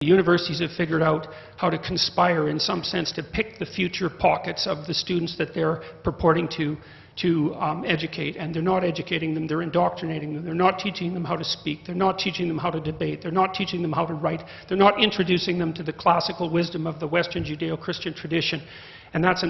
universities have figured out how to conspire, in some sense, to pick the future pockets of the students that they're purporting to educate, and they're not educating them, they're indoctrinating them. They're not teaching them how to speak, they're not teaching them how to debate, they're not teaching them how to write, they're not introducing them to the classical wisdom of the Western Judeo-Christian tradition. And that's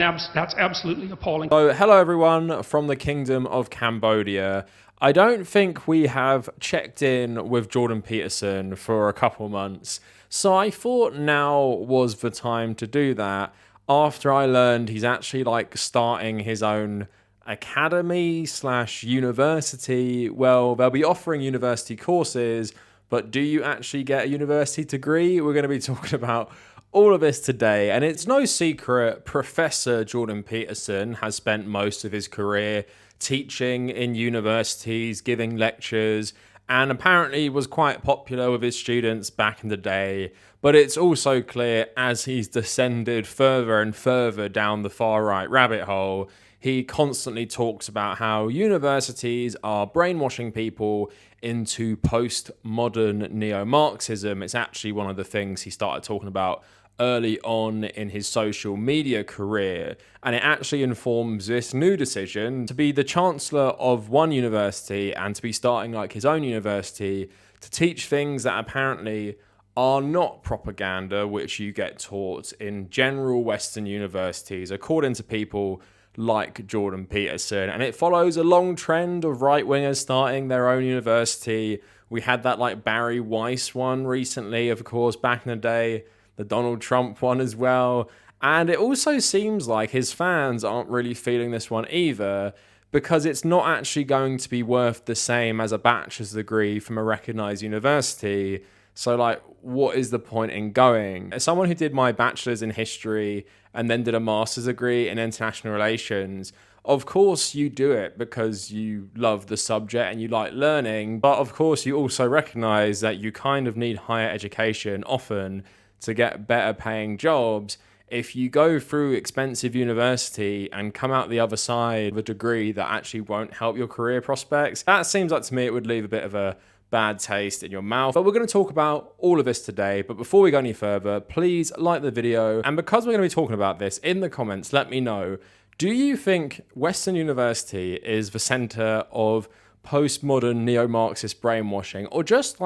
absolutely appalling. So, hello everyone from the Kingdom of Cambodia. I don't think we have checked in with Jordan Peterson for a couple months, so I thought now was the time to do that after I learned he's actually starting his own academy / university. Well, they'll be offering university courses, but do you actually get a university degree? We're going to be talking about all of this today, and it's no secret Professor Jordan Peterson has spent most of his career teaching in universities, giving lectures, and apparently was quite popular with his students back in the day. But it's also clear as he's descended further and further down the far right rabbit hole, he constantly talks about how universities are brainwashing people into post-modern neo-Marxism. It's actually one of the things he started talking about early on in his social media career, and it actually informs this new decision to be the chancellor of one university and to be starting his own university to teach things that apparently are not propaganda which you get taught in general Western universities, according to people like Jordan Peterson. And it follows a long trend of right-wingers starting their own university. We had that Barry Weiss one recently, of course, back in the day, the Donald Trump one as well. And it also seems like his fans aren't really feeling this one either, because it's not actually going to be worth the same as a bachelor's degree from a recognized university. So what is the point in going? As someone who did my bachelor's in history and then did a master's degree in international relations, of course you do it because you love the subject and you like learning, but of course you also recognize that you kind of need higher education often to get better paying jobs. If you go through expensive university and come out the other side with a degree that actually won't help your career prospects, that seems like to me it would leave a bit of a bad taste in your mouth. But we're going to talk about all of this today. But before we go any further, please like the video. And because we're going to be talking about this, in the comments, let me know, do you think Western University is the center of postmodern neo-Marxist brainwashing, or just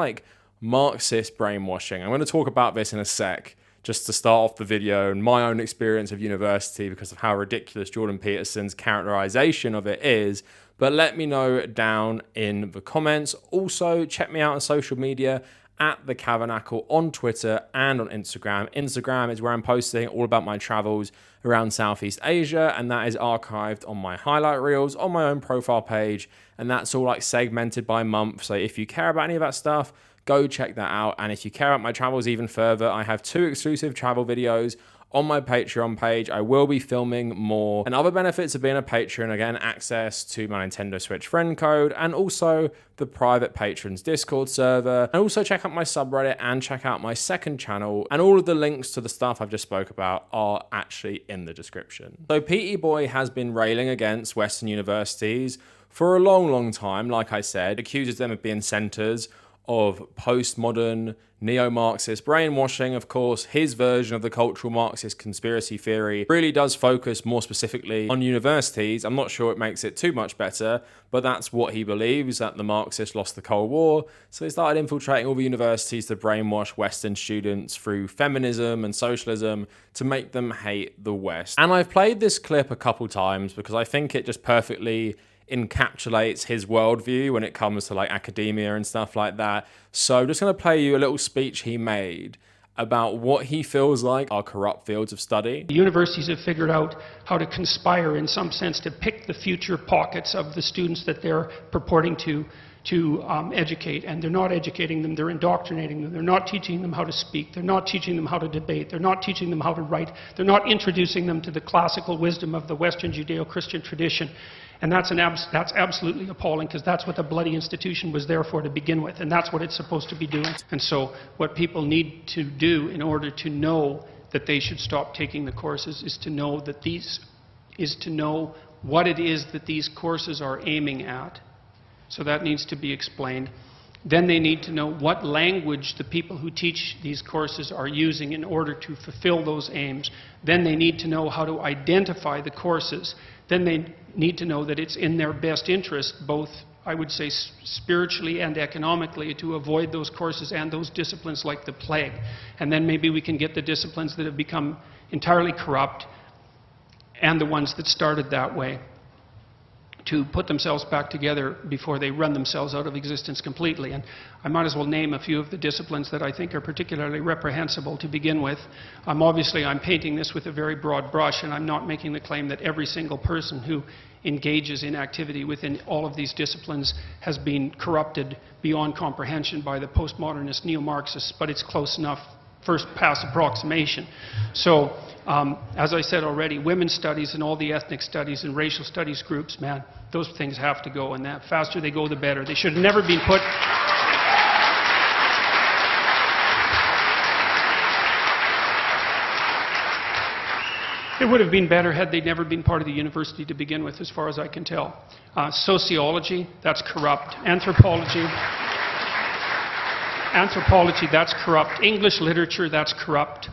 Marxist brainwashing? I'm going to talk about this in a sec, just to start off the video and my own experience of university because of how ridiculous Jordan Peterson's characterization of it is. But let me know down in the comments. Also, check me out on social media at the Kavernacle on Twitter and on Instagram. Instagram is where I'm posting all about my travels around Southeast Asia, and that is archived on my highlight reels on my own profile page, and that's all segmented by month. So if you care about any of that stuff, go check that out. And if you care about my travels even further, I have 2 exclusive travel videos on my Patreon page. I will be filming more. And other benefits of being a patron, again, access to my Nintendo Switch friend code, and also the private patrons Discord server. And also check out my subreddit and check out my second channel. And all of the links to the stuff I've just spoke about are actually in the description. So PT Boy has been railing against Western universities for a long time, like I said, accuses them of being centers of postmodern neo-Marxist brainwashing. Of course, his version of the cultural Marxist conspiracy theory really does focus more specifically on universities. I'm not sure it makes it too much better, but that's what he believes, that the Marxists lost the Cold War. So they started infiltrating all the universities to brainwash Western students through feminism and socialism to make them hate the West. And I've played this clip a couple times because I think it just perfectly encapsulates his worldview when it comes to academia and stuff like that. So I'm just going to play you a little speech he made about what he feels like are corrupt fields of study. The universities have figured out how to conspire, in some sense, to pick the future pockets of the students that they're purporting to educate, and they're not educating them, they're indoctrinating them, they're not teaching them how to speak, they're not teaching them how to debate, they're not teaching them how to write, they're not introducing them to the classical wisdom of the Western Judeo-Christian tradition. And that's absolutely appalling, because that's what the bloody institution was there for to begin with, and that's what it's supposed to be doing. And so what people need to do in order to know that they should stop taking the courses is to know what it is that these courses are aiming at. So that needs to be explained. Then they need to know what language the people who teach these courses are using in order to fulfill those aims. Then they need to know how to identify the courses. Then they need to know that it's in their best interest, both, I would say, spiritually and economically, to avoid those courses and those disciplines like the plague. And then maybe we can get the disciplines that have become entirely corrupt and the ones that started that way to put themselves back together before they run themselves out of existence completely. And I might as well name a few of the disciplines that I think are particularly reprehensible to begin with. Obviously, I'm painting this with a very broad brush, and I'm not making the claim that every single person who engages in activity within all of these disciplines has been corrupted beyond comprehension by the postmodernist neo-Marxists, but it's close enough first pass approximation. So, as I said already, women's studies and all the ethnic studies and racial studies groups, man, those things have to go, and the faster they go, the better. They should have never been put... It would have been better had they never been part of the university to begin with, as far as I can tell. Sociology, that's corrupt. Anthropology, that's corrupt. English literature, that's corrupt.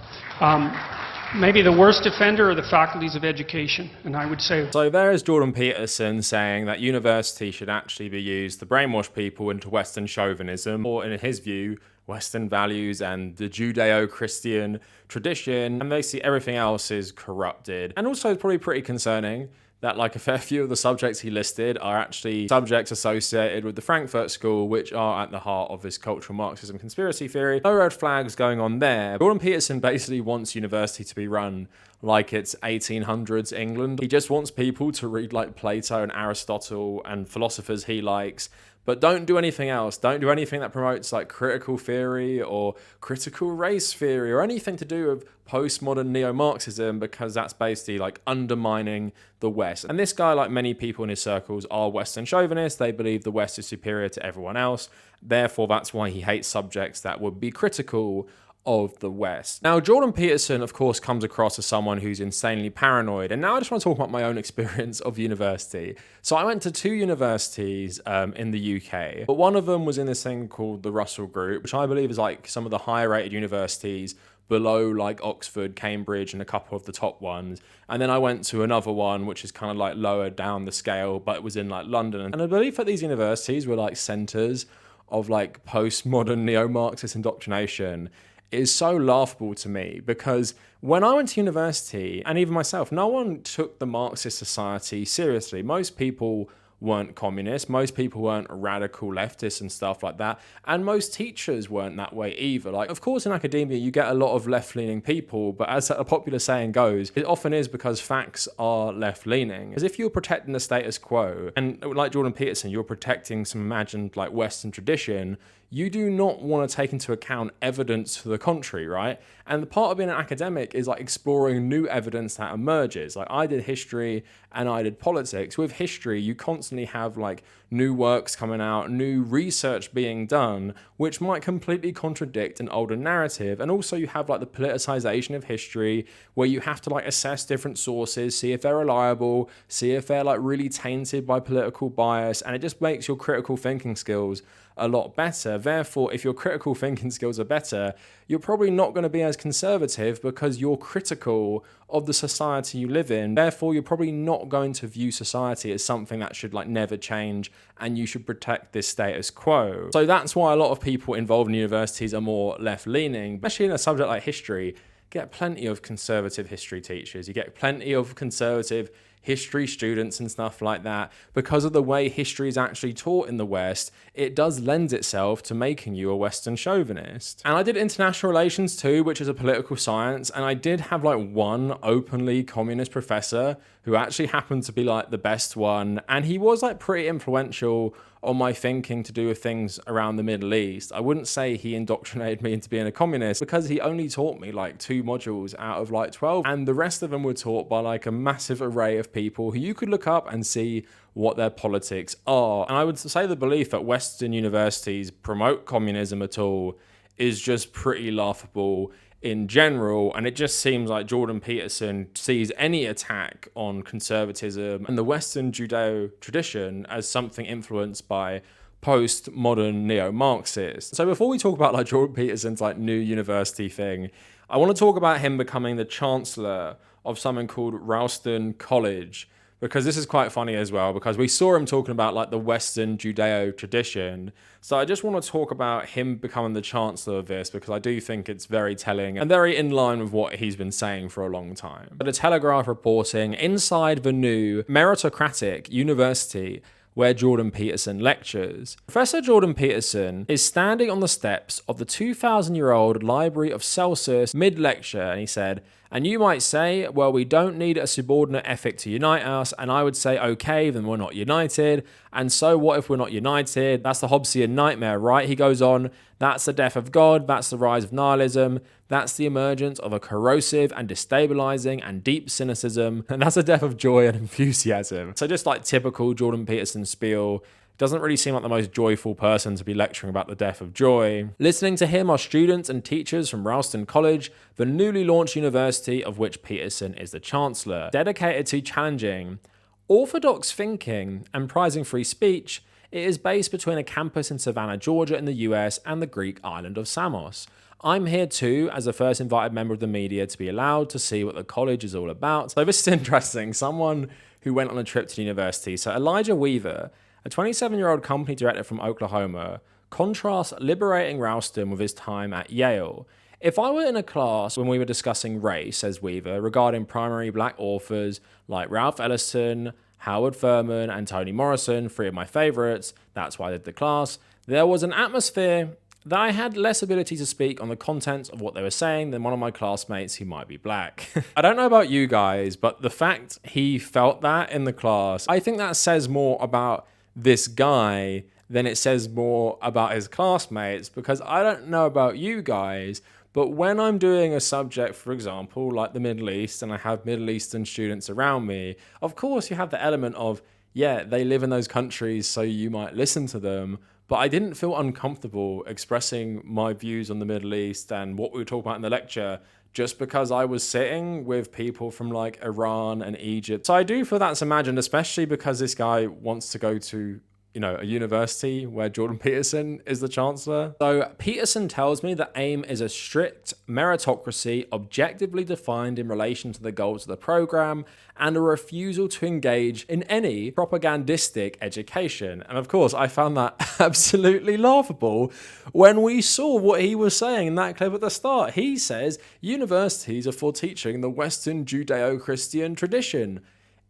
Maybe the worst offender are the faculties of education, and I would say... So there is Jordan Peterson saying that university should actually be used to brainwash people into Western chauvinism, or in his view, Western values and the Judeo-Christian tradition, and basically everything else is corrupted. And also it's probably pretty concerning that like a fair few of the subjects he listed are actually subjects associated with the Frankfurt School, which are at the heart of this cultural Marxism conspiracy theory. No red flags going on there. Jordan Peterson basically wants university to be run like it's 1800s England. He just wants people to read like Plato and Aristotle and philosophers he likes, but don't do anything else. Don't do anything that promotes like critical theory or critical race theory or anything to do with postmodern neo-Marxism, because that's basically like undermining the West. And this guy, like many people in his circles, are Western chauvinists. They believe the West is superior to everyone else. Therefore, that's why he hates subjects that would be critical of the West. Now, Jordan Peterson, of course, comes across as someone who's insanely paranoid. And now I just want to talk about my own experience of university. So I went to 2 universities in the UK, but one of them was in this thing called the Russell Group, which I believe is like some of the higher rated universities below like Oxford, Cambridge, and a couple of the top ones. And then I went to another one, which is kind of like lower down the scale, but it was in like London. And I believe that these universities were like centers of like postmodern neo-Marxist indoctrination. Is so laughable to me, because when I went to university, and even myself, no one took the Marxist society seriously. Most people weren't communists, most people weren't radical leftists and stuff like that, and most teachers weren't that way either. Like, of course, in academia, you get a lot of left-leaning people, but as a popular saying goes, it often is because facts are left-leaning. As if you're protecting the status quo, and like Jordan Peterson, you're protecting some imagined like Western tradition, you do not want to take into account evidence to the contrary, right? And the part of being an academic is like exploring new evidence that emerges. Like I did history and I did politics. With history, you constantly have like new works coming out, new research being done, which might completely contradict an older narrative. And also you have like the politicization of history, where you have to like assess different sources, see if they're reliable, see if they're like really tainted by political bias. And it just makes your critical thinking skills a lot better. Therefore, if your critical thinking skills are better, you're probably not going to be as conservative because you're critical of the society you live in. Therefore, you're probably not going to view society as something that should like never change, and you should protect this status quo. So that's why a lot of people involved in universities are more left-leaning, especially in a subject like history. You get plenty of conservative history teachers. You get plenty of conservative history students and stuff like that. Because of the way history is actually taught in the West, it does lend itself to making you a Western chauvinist. And I did international relations too, which is a political science, and I did have like one openly communist professor who actually happened to be like the best one, and he was like pretty influential on my thinking to do with things around the Middle East. I wouldn't say he indoctrinated me into being a communist, because he only taught me like 2 modules out of like 12, and the rest of them were taught by like a massive array of people who you could look up and see what their politics are. And I would say the belief that Western universities promote communism at all is just pretty laughable in general, and it just seems like Jordan Peterson sees any attack on conservatism and the Western Judeo tradition as something influenced by Post Modern Neo-Marxism. So before we talk about like Jordan Peterson's like new university thing, I want to talk about him becoming the Chancellor of something called Ralston College, because this is quite funny as well, because we saw him talking about like the Western Judeo tradition. So I just want to talk about him becoming the Chancellor of this, because I do think it's very telling and very in line with what he's been saying for a long time. But the Telegraph reporting, inside the new meritocratic university where Jordan Peterson lectures. Professor Jordan Peterson is standing on the steps of the 2,000-year-old Library of Celsus mid-lecture, and he said, "And you might say, well, we don't need a subordinate ethic to unite us," and I would say, okay, then we're not united. And so what if we're not united? That's the Hobbesian nightmare, right? He goes on, that's the death of God, that's the rise of nihilism, that's the emergence of a corrosive and destabilizing and deep cynicism, and that's the death of joy and enthusiasm. So just like typical Jordan Peterson spiel, doesn't really seem like the most joyful person to be lecturing about the death of joy. Listening to him are students and teachers from Ralston College, the newly launched university of which Peterson is the Chancellor. Dedicated to challenging orthodox thinking and prizing free speech, it is based between a campus in Savannah, Georgia in the US and the Greek island of Samos. I'm here too, as the first invited member of the media to be allowed to see what the college is all about. So this is interesting. Someone who went on a trip to the university. So Elijah Weaver, a 27-year-old company director from Oklahoma, contrasts liberating Ralston with his time at Yale. If I were in a class when we were discussing race, says Weaver, regarding primary black authors like Ralph Ellison, Howard Thurman, and Toni Morrison, three of my favorites, that's why I did the class, there was an atmosphere that I had less ability to speak on the contents of what they were saying than one of my classmates who might be black. I don't know about you guys, but the fact he felt that in the class, I think that says more about this guy than it says more about his classmates, because I don't know about you guys, but when I'm doing a subject, for example, like the Middle East, and I have Middle Eastern students around me, of course you have the element of, yeah, they live in those countries, so you might listen to them, but I didn't feel uncomfortable expressing my views on the Middle East and what we were talking about in the lecture, just because I was sitting with people from like Iran and Egypt. So I do feel that's imagined, especially because this guy wants to go to, you know, a university where Jordan Peterson is the Chancellor. So Peterson tells me that AIM is a strict meritocracy objectively defined in relation to the goals of the program and a refusal to engage in any propagandistic education. And of course, I found that absolutely laughable when we saw what he was saying in that clip at the start. He says universities are for teaching the Western Judeo-Christian tradition.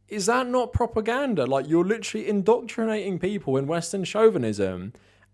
Is that not propaganda? Like, you're literally indoctrinating people in Western chauvinism,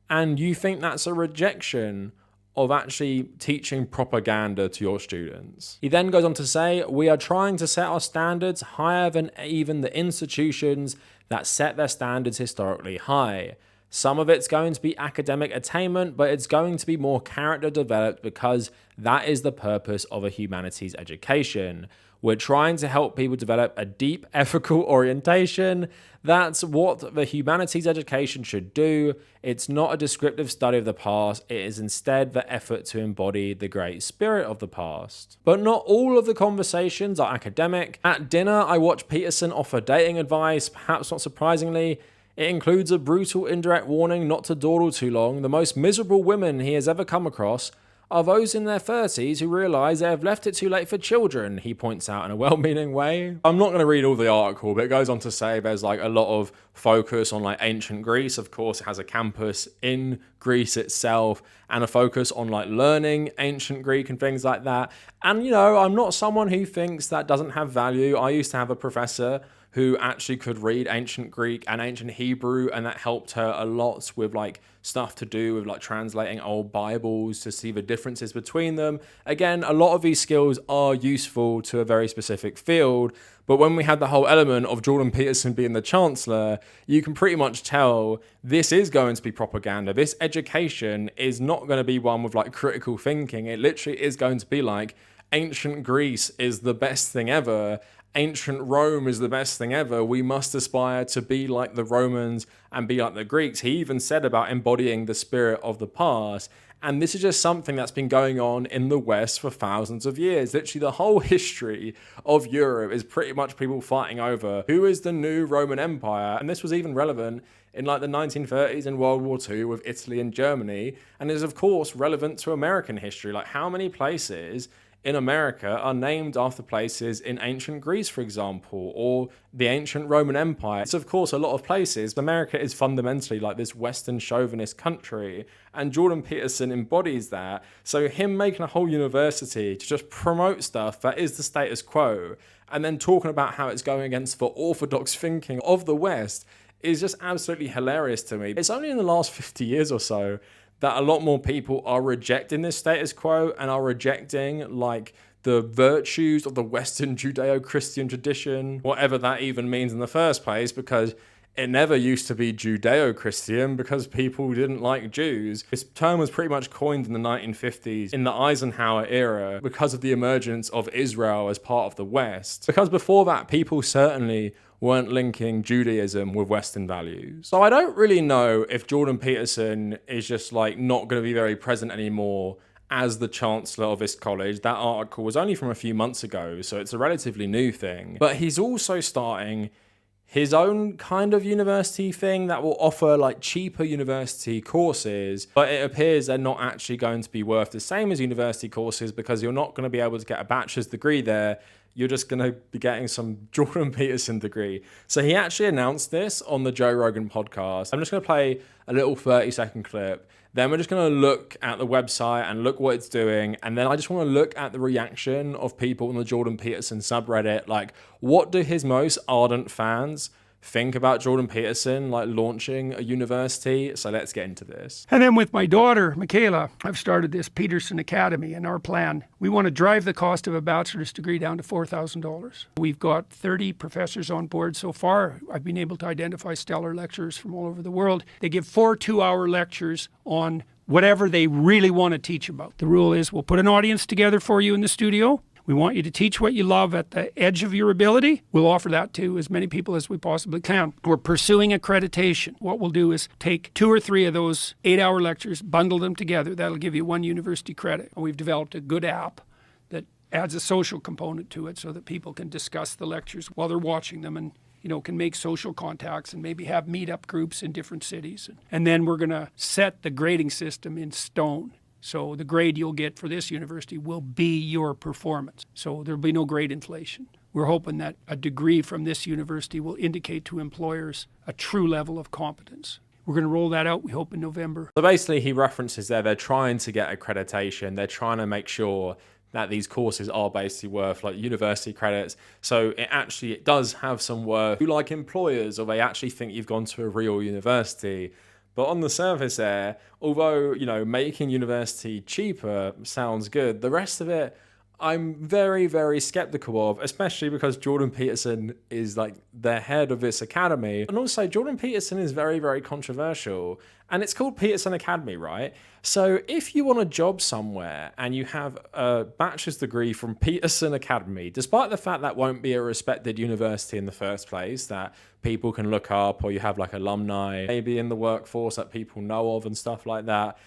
and you think that's a rejection of actually teaching propaganda to your students. He then goes on to say, we are trying to set our standards higher than even the institutions that set their standards historically high. Some of it's going to be academic attainment, but it's going to be more character developed because that is the purpose of a humanities education. We're trying to help people develop a deep ethical orientation. That's what the humanities education should do. It's not a descriptive study of the past. It is instead the effort to embody the great spirit of the past. But not all of the conversations are academic. At dinner, I watched Peterson offer dating advice, perhaps not surprisingly. It includes a brutal indirect warning not to dawdle too long. The most miserable women he has ever come across are those in their 30s who realise they have left it too late for children, he points out in a well-meaning way. I'm not going to read all the article, but it goes on to say there's like a lot of focus on like ancient Greece. Of course, it has a campus in Greece itself and a focus on like learning ancient Greek and things like that. And, you know, I'm not someone who thinks that doesn't have value. I used to have a professor who actually could read ancient Greek and ancient Hebrew, and that helped her a lot with like stuff to do with like translating old Bibles to see the differences between them. Again, a lot of these skills are useful to a very specific field, but when we had the whole element of Jordan Peterson being the Chancellor, you can pretty much tell this is going to be propaganda. This education is not going to be one with like critical thinking. It literally is going to be like ancient Greece is the best thing ever. Ancient Rome is the best thing ever. We must aspire to be like the Romans and be like the Greeks. He even said about embodying the spirit of the past. And this is just something that's been going on in the West for thousands of years. Literally, the whole history of Europe is pretty much people fighting over who is the new Roman Empire. And this was even relevant in like the 1930s and World War II with Italy and Germany. And is, of course, relevant to American history. Like, how many places in America are named after places in ancient Greece, for example, or the ancient Roman Empire? It's, of course, a lot of places. America is fundamentally like this Western chauvinist country, and Jordan Peterson embodies that. So him making a whole university to just promote stuff that is the status quo, and then talking about how it's going against the orthodox thinking of the West is just absolutely hilarious to me. It's only in the last 50 years or so that a lot more people are rejecting this status quo and are rejecting like the virtues of the Western Judeo-Christian tradition, whatever that even means in the first place, because it never used to be Judeo-Christian because people didn't like Jews. This term was pretty much coined in the 1950s in the Eisenhower era because of the emergence of Israel as part of the West. Because before that, people certainly weren't linking Judaism with Western values. So I don't really know if Jordan Peterson is just like not going to be very present anymore as the Chancellor of this college. That article was only from a few months ago, so it's a relatively new thing. But he's also starting his own kind of university thing that will offer like cheaper university courses, but it appears they're not actually going to be worth the same as university courses because you're not going to be able to get a bachelor's degree there. You're just going to be getting some Jordan Peterson degree. So he actually announced this on the Joe Rogan podcast. I'm just going to play a little 30-second clip. Then we're just going to look at the website and look what it's doing. And then I just want to look at the reaction of people in the Jordan Peterson subreddit. Like, what do his most ardent fans think about Jordan Peterson, like launching a university? So let's get into this. And then with my daughter, Michaela, I've started this Peterson Academy, and our plan, we want to drive the cost of a bachelor's degree down to $4,000. We've got 30 professors on board so far. I've been able to identify stellar lecturers from all over the world. They give 4 2-hour lectures on whatever they really want to teach about. The rule is we'll put an audience together for you in the studio. We want you to teach what you love at the edge of your ability. We'll offer that to as many people as we possibly can. We're pursuing accreditation. What we'll do is take 2 or 3 of those 8-hour lectures, bundle them together. That'll give you 1 university credit. And we've developed a good app that adds a social component to it so that people can discuss the lectures while they're watching them and can make social contacts and maybe have meetup groups in different cities. And then we're going to set the grading system in stone. So the grade you'll get for this university will be your performance. So there'll be no grade inflation. We're hoping that a degree from this university will indicate to employers a true level of competence. We're going to roll that out, we hope, in November. So basically he references there, they're trying to get accreditation. They're trying to make sure that these courses are basically worth like university credits. So it does have some worth to like employers, or they actually think you've gone to a real university. But on the surface there, although, making university cheaper sounds good, the rest of it, I'm very, very skeptical of, especially because Jordan Peterson is like the head of this academy. And also Jordan Peterson is very, very controversial, and it's called Peterson Academy, right? So if you want a job somewhere and you have a bachelor's degree from Peterson Academy, despite the fact that won't be a respected university in the first place that people can look up, or you have like alumni maybe in the workforce that people know of and stuff like that.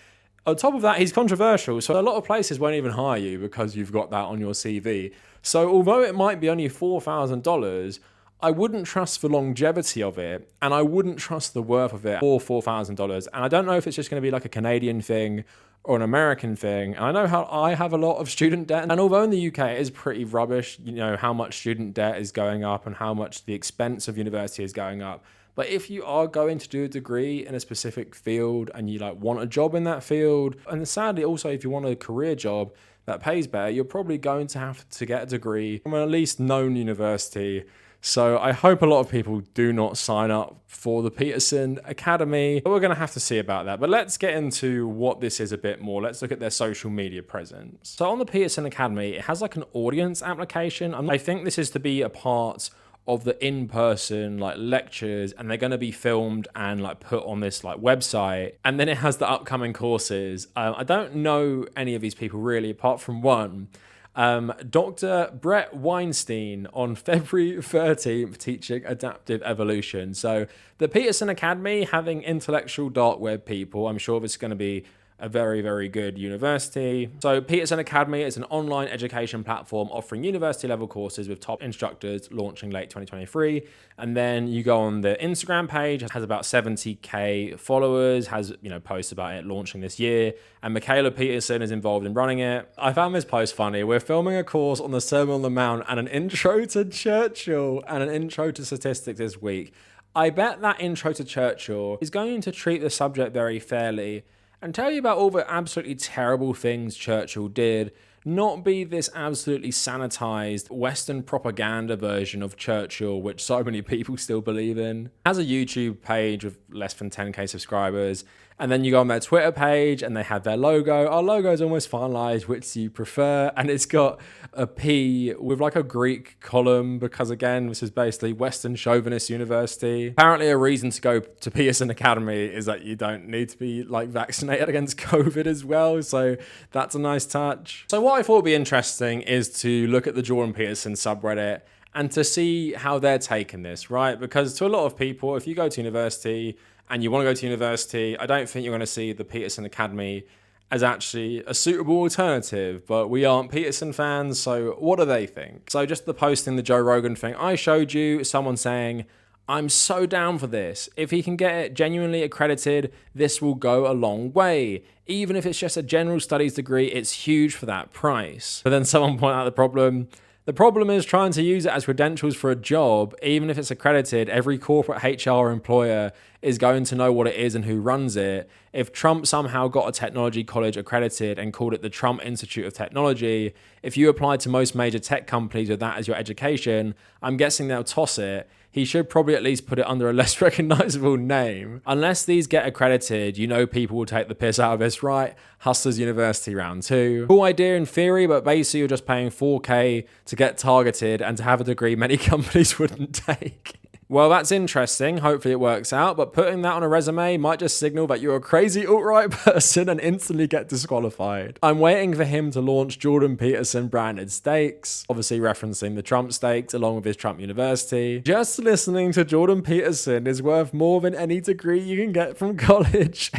On top of that, he's controversial, so a lot of places won't even hire you because you've got that on your CV. So although it might be only $4,000, I wouldn't trust the longevity of it, and I wouldn't trust the worth of it for $4,000. And I don't know if it's just going to be like a Canadian thing or an American thing. And I know how I have a lot of student debt, and although in the UK it is pretty rubbish, how much student debt is going up and how much the expense of university is going up. But if you are going to do a degree in a specific field and you want a job in that field, and sadly also if you want a career job that pays better, you're probably going to have to get a degree from an at least known university. So I hope a lot of people do not sign up for the Peterson Academy. But we're going to have to see about that. But let's get into what this is a bit more. Let's look at their social media presence. So on the Peterson Academy, it has like an audience application. And I think this is to be a part of the in-person lectures, and they're going to be filmed and put on this website. And then it has the upcoming courses. I don't know any of these people really, apart from one. Dr. Brett Weinstein on February 13th, teaching adaptive evolution. So the Peterson Academy, having intellectual dark web people, I'm sure there's going to be a very, very good university. So Peterson Academy is an online education platform offering university level courses with top instructors, launching late 2023. And then you go on the Instagram page, it has about 70k followers, has, posts about it launching this year. And Michaela Peterson is involved in running it. I found this post funny. We're filming a course on the Sermon on the Mount and an intro to Churchill and an intro to statistics this week. I bet that intro to Churchill is going to treat the subject very fairly and tell you about all the absolutely terrible things Churchill did, not be this absolutely sanitized Western propaganda version of Churchill, which so many people still believe in. It has a YouTube page with less than 10k subscribers, and then you go on their Twitter page and they have their logo. Our logo is almost finalized, which do you prefer? And it's got a P with like a Greek column because, again, this is basically Western chauvinist university. Apparently a reason to go to Peterson Academy is that you don't need to be like vaccinated against COVID as well. So that's a nice touch. So what I thought would be interesting is to look at the Jordan Peterson subreddit and to see how they're taking this, right? Because to a lot of people, if you go to university and you want to go to university, I don't think you're going to see the Peterson Academy as actually a suitable alternative, but we aren't Peterson fans, so what do they think? So just the posting, the Joe Rogan thing, I showed you someone saying, I'm so down for this. If he can get it genuinely accredited, this will go a long way. Even if it's just a general studies degree, it's huge for that price. But then someone pointed out the problem. The problem is trying to use it as credentials for a job. Even if it's accredited, every corporate HR employer is going to know what it is and who runs it. If Trump somehow got a technology college accredited and called it the Trump Institute of Technology, if you applied to most major tech companies with that as your education, I'm guessing they'll toss it. He should probably at least put it under a less recognizable name. Unless these get accredited, people will take the piss out of this, right? Hustlers University round 2. Cool idea in theory, but basically you're just paying 4k to get targeted and to have a degree many companies wouldn't take. Well, that's interesting. Hopefully it works out, but putting that on a resume might just signal that you're a crazy alt-right person and instantly get disqualified. I'm waiting for him to launch Jordan Peterson branded steaks, obviously referencing the Trump steaks along with his Trump University. Just listening to Jordan Peterson is worth more than any degree you can get from college.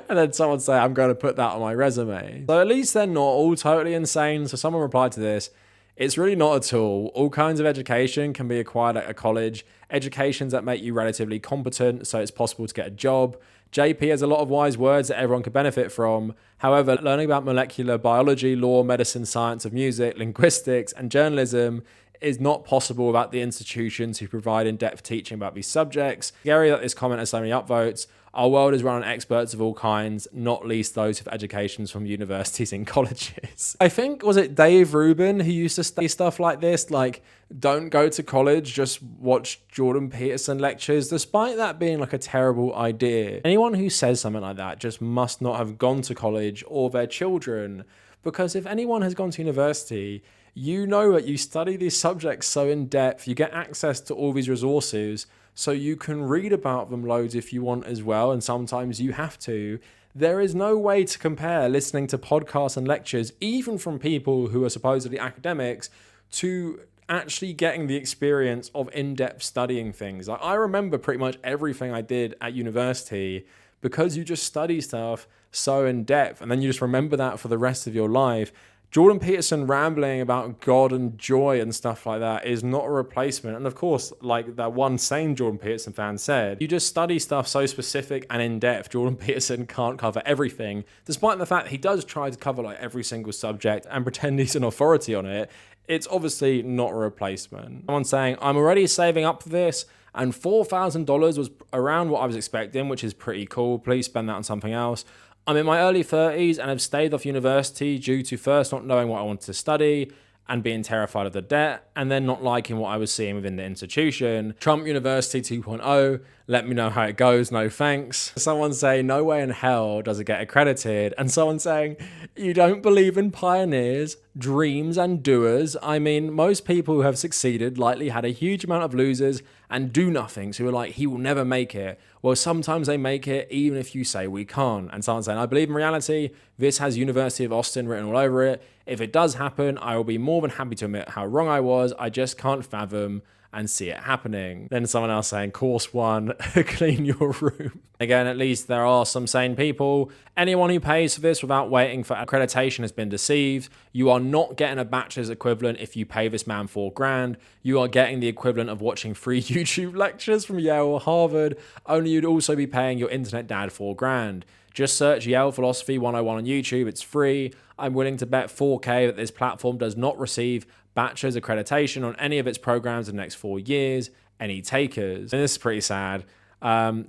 And then someone say, I'm going to put that on my resume. So at least they're not all totally insane. So someone replied to this. It's really not at all. All kinds of education can be acquired at a college. Educations that make you relatively competent, so it's possible to get a job. JP has a lot of wise words that everyone could benefit from. However, learning about molecular biology, law, medicine, science of music, linguistics, and journalism is not possible without the institutions who provide in-depth teaching about these subjects. Scary that this comment has so many upvotes. Our world is run on experts of all kinds, not least those with educations from universities and colleges. I think, was it Dave Rubin who used to say stuff like this, like, don't go to college, just watch Jordan Peterson lectures, despite that being like a terrible idea. Anyone who says something like that just must not have gone to college or their children, because if anyone has gone to university, you know that you study these subjects so in depth, you get access to all these resources, so you can read about them loads if you want as well, and sometimes you have to. There is no way to compare listening to podcasts and lectures, even from people who are supposedly academics, to actually getting the experience of in-depth studying things. Like, I remember pretty much everything I did at university because you just study stuff so in depth, and then you just remember that for the rest of your life. Jordan Peterson rambling about God and joy and stuff like that is not a replacement. And of course, like that one sane Jordan Peterson fan said, you just study stuff so specific and in depth. Jordan Peterson can't cover everything, despite the fact he does try to cover like every single subject and pretend he's an authority on it. It's obviously not a replacement. Someone saying, I'm already saving up for this, and $4,000 was around what I was expecting, which is pretty cool. Please spend that on something else. I'm in my early 30s and have stayed off university due to first not knowing what I wanted to study and being terrified of the debt, and then not liking what I was seeing within the institution. Trump University 2.0, let me know how it goes, no thanks. Someone saying, no way in hell does it get accredited. And someone saying, you don't believe in pioneers, dreams and doers. I mean, most people who have succeeded likely had a huge amount of losers and do-nothings who are like, he will never make it. Well, sometimes they make it even if you say we can't. And someone saying, I believe in reality. This has University of Austin written all over it. If it does happen, I will be more than happy to admit how wrong I was. I just can't fathom and see it happening. Then someone else saying, course 1, clean your room. Again, at least there are some sane people. Anyone who pays for this without waiting for accreditation has been deceived. You are not getting a bachelor's equivalent if you pay this man $4,000. You are getting the equivalent of watching free YouTube lectures from Yale or Harvard, only you'd also be paying your internet dad $4,000. Just search Yale Philosophy 101 on YouTube, it's free. I'm willing to bet $4K that this platform does not receive bachelor's accreditation on any of its programs in the next 4 years. Any takers? And this is pretty sad.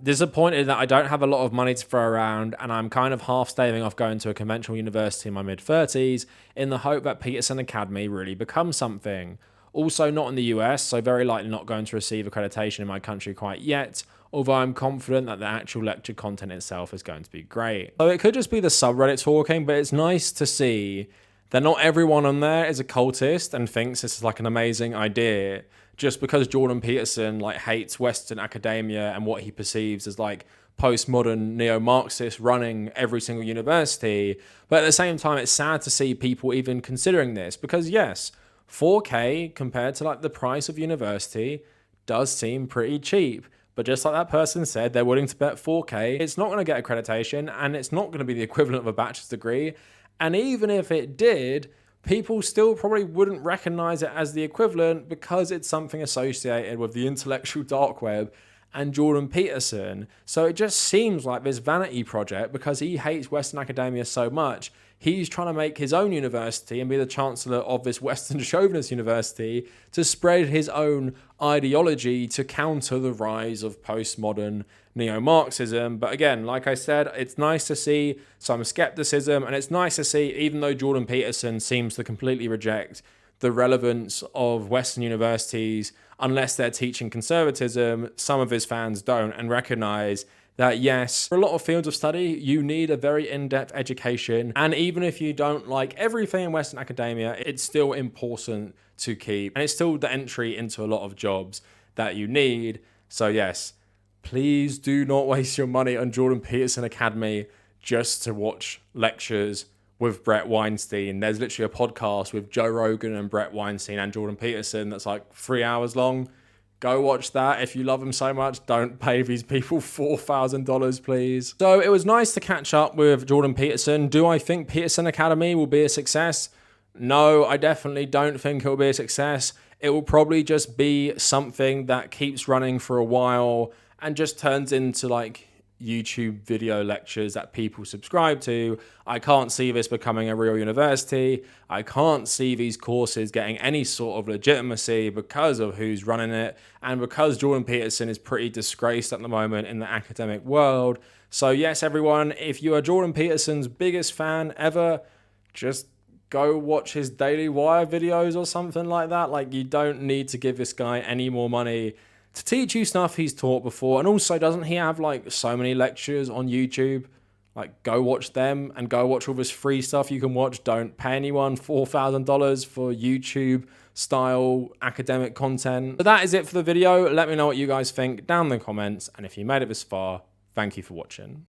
Disappointed that I don't have a lot of money to throw around, and I'm kind of half staving off going to a conventional university in my mid-30s in the hope that Peterson Academy really becomes something. Also not in the US, so very likely not going to receive accreditation in my country quite yet, although I'm confident that the actual lecture content itself is going to be great. So it could just be the subreddit talking, but it's nice to see that not everyone on there is a cultist and thinks this is like an amazing idea just because Jordan Peterson like hates Western academia and what he perceives as like postmodern neo-Marxist running every single university. But at the same time, it's sad to see people even considering this because yes, $4K compared to like the price of university does seem pretty cheap. But just like that person said, they're willing to bet $4K. It's not going to get accreditation and it's not going to be the equivalent of a bachelor's degree. And even if it did, people still probably wouldn't recognize it as the equivalent because it's something associated with the intellectual dark web and Jordan Peterson. So it just seems like this vanity project because he hates Western academia so much. He's trying to make his own university and be the chancellor of this Western chauvinist university to spread his own ideology to counter the rise of postmodern neo-Marxism. But again, like I said, it's nice to see some skepticism, and it's nice to see, even though Jordan Peterson seems to completely reject the relevance of Western universities unless they're teaching conservatism, some of his fans don't and recognize that yes, for a lot of fields of study, you need a very in-depth education. And even if you don't like everything in Western academia, it's still important to keep. And it's still the entry into a lot of jobs that you need. So yes, please do not waste your money on Jordan Peterson Academy just to watch lectures with Brett Weinstein. There's literally a podcast with Joe Rogan and Brett Weinstein and Jordan Peterson that's like 3 hours long. Go watch that. If you love them so much, don't pay these people $4,000, please. So it was nice to catch up with Jordan Peterson. Do I think Peterson Academy will be a success? No, I definitely don't think it will be a success. It will probably just be something that keeps running for a while and just turns into like YouTube video lectures that people subscribe to. I can't see this becoming a real university. I can't see these courses getting any sort of legitimacy because of who's running it and because Jordan Peterson is pretty disgraced at the moment in the academic world. So yes, everyone, if you are Jordan Peterson's biggest fan ever, just go watch his Daily Wire videos or something like that. Like, you don't need to give this guy any more money to teach you stuff he's taught before. And also, doesn't he have like so many lectures on YouTube? Like, go watch them and go watch all this free stuff you can watch. Don't pay anyone $4,000 for YouTube style academic content. So that is it for the video. Let me know what you guys think down in the comments. And if you made it this far, thank you for watching.